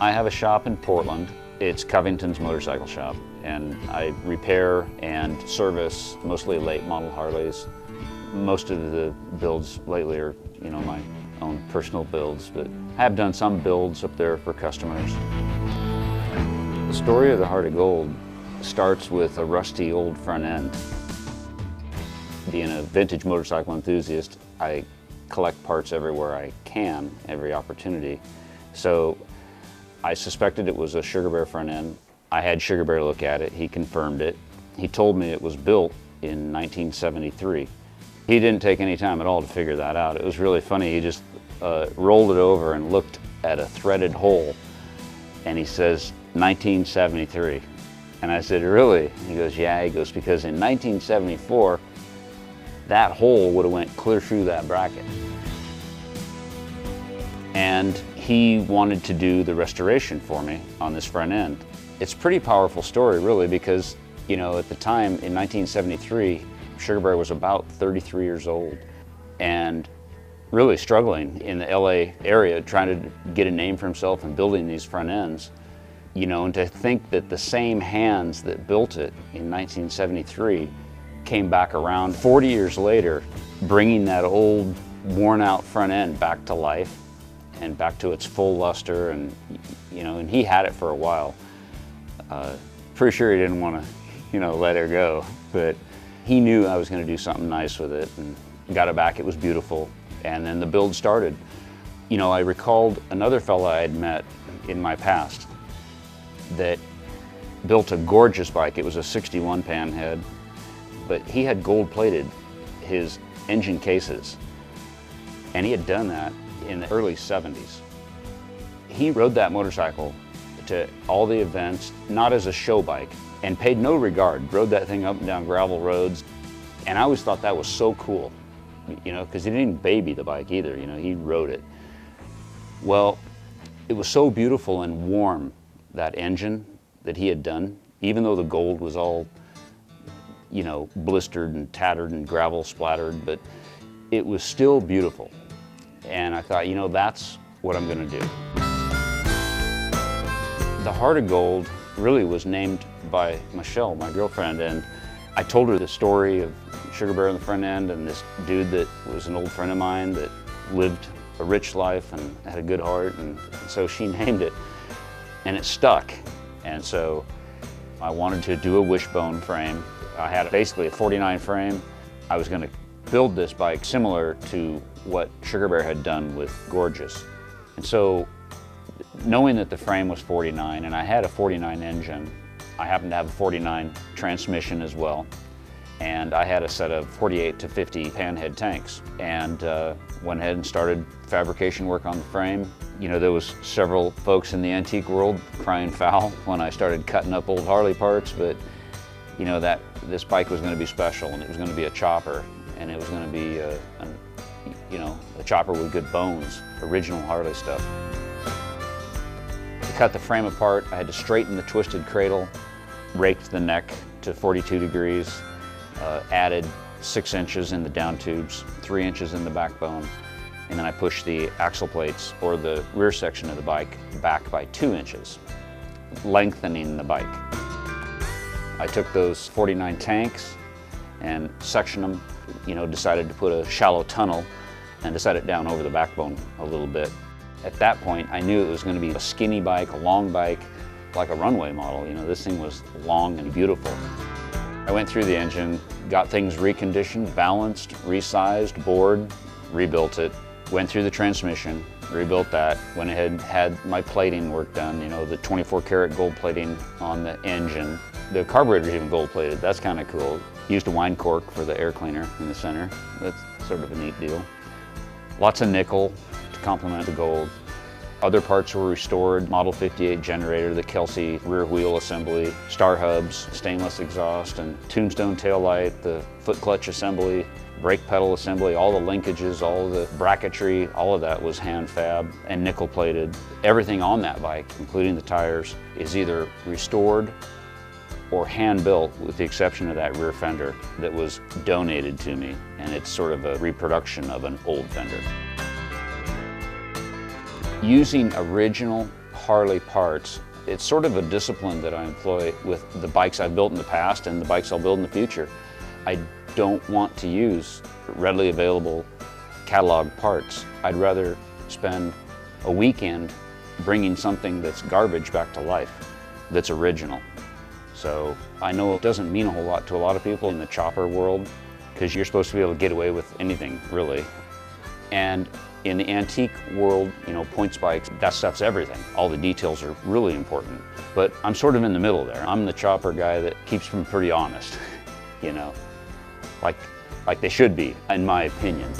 I have a shop in Portland. It's Covington's motorcycle shop, and I repair and service mostly late model Harleys. Most of the builds lately are, my own personal builds, but I have done some builds up there for customers. The story of the Heart of Gold starts with a rusty old front end. Being a vintage motorcycle enthusiast, I collect parts everywhere I can, every opportunity. So I suspected it was a Sugar Bear front end. I had Sugar Bear look at it. He confirmed it. He told me it was built in 1973. He didn't take any time at all to figure that out. It was really funny. He just rolled it over and looked at a threaded hole, and he says, 1973. And I said, really? He goes, yeah. He goes, because in 1974, that hole would have went clear through that bracket. And he wanted to do the restoration for me on this front end. It's a pretty powerful story, really, because, at the time in 1973, Sugar Bear was about 33 years old and really struggling in the LA area, trying to get a name for himself and building these front ends. And to think that the same hands that built it in 1973 came back around 40 years later, bringing that old worn out front end back to life and back to its full luster, and and he had it for a while. Pretty sure he didn't want to let her go, but he knew I was going to do something nice with it, and got it back. It was beautiful, and then the build started. I recalled another fella I had met in my past that built a gorgeous bike. It was a 61 Panhead, but he had gold plated his engine cases, and he had done that in the early 70s. He rode that motorcycle to all the events, not as a show bike, and paid no regard. Rode that thing up and down gravel roads, and I always thought that was so cool, because he didn't baby the bike either, he rode it. Well, it was so beautiful and warm, that engine that he had done, even though the gold was all, blistered and tattered and gravel splattered, but it was still beautiful. And I thought, that's what I'm going to do. The Heart of Gold really was named by Michelle, my girlfriend, and I told her the story of Sugar Bear on the front end and this dude that was an old friend of mine that lived a rich life and had a good heart, and so she named it, and it stuck. And so I wanted to do a wishbone frame. I had basically a 49 frame. I was going to build this bike similar to what Sugar Bear had done with Gorgeous. And so, knowing that the frame was 49 and I had a 49 engine, I happened to have a 49 transmission as well, and I had a set of 48 to 50 Panhead tanks, and went ahead and started fabrication work on the frame. There was several folks in the antique world crying foul when I started cutting up old Harley parts, but that this bike was going to be special, and it was going to be a chopper, and it was going to be a chopper with good bones, original Harley stuff. To cut the frame apart, I had to straighten the twisted cradle, raked the neck to 42 degrees, added 6 inches in the down tubes, 3 inches in the backbone, and then I pushed the axle plates, or the rear section of the bike, back by 2 inches, lengthening the bike. I took those 49 tanks and sectioned them, decided to put a shallow tunnel and to set it down over the backbone a little bit. At that point, I knew it was going to be a skinny bike, a long bike, like a runway model. This thing was long and beautiful. I went through the engine, got things reconditioned, balanced, resized, bored, rebuilt it, went through the transmission, rebuilt that, went ahead and had my plating work done, the 24 karat gold plating on the engine. The carburetor's even gold plated, that's kind of cool. Used a wine cork for the air cleaner in the center. That's sort of a neat deal. Lots of nickel to complement the gold. Other parts were restored, Model 58 generator, the Kelsey rear wheel assembly, star hubs, stainless exhaust, and tombstone taillight, the foot clutch assembly, brake pedal assembly, all the linkages, all the bracketry, all of that was hand fab and nickel plated. Everything on that bike, including the tires, is either restored or hand built, with the exception of that rear fender that was donated to me, and it's sort of a reproduction of an old fender. Using original Harley parts, it's sort of a discipline that I employ with the bikes I've built in the past and the bikes I'll build in the future. I don't want to use readily available catalog parts. I'd rather spend a weekend bringing something that's garbage back to life, that's original. So I know it doesn't mean a whole lot to a lot of people in the chopper world, because you're supposed to be able to get away with anything, really. And in the antique world, you know, points bikes, that stuff's everything. All the details are really important. But I'm sort of in the middle there. I'm the chopper guy that keeps them pretty honest, you know, like they should be, in my opinion.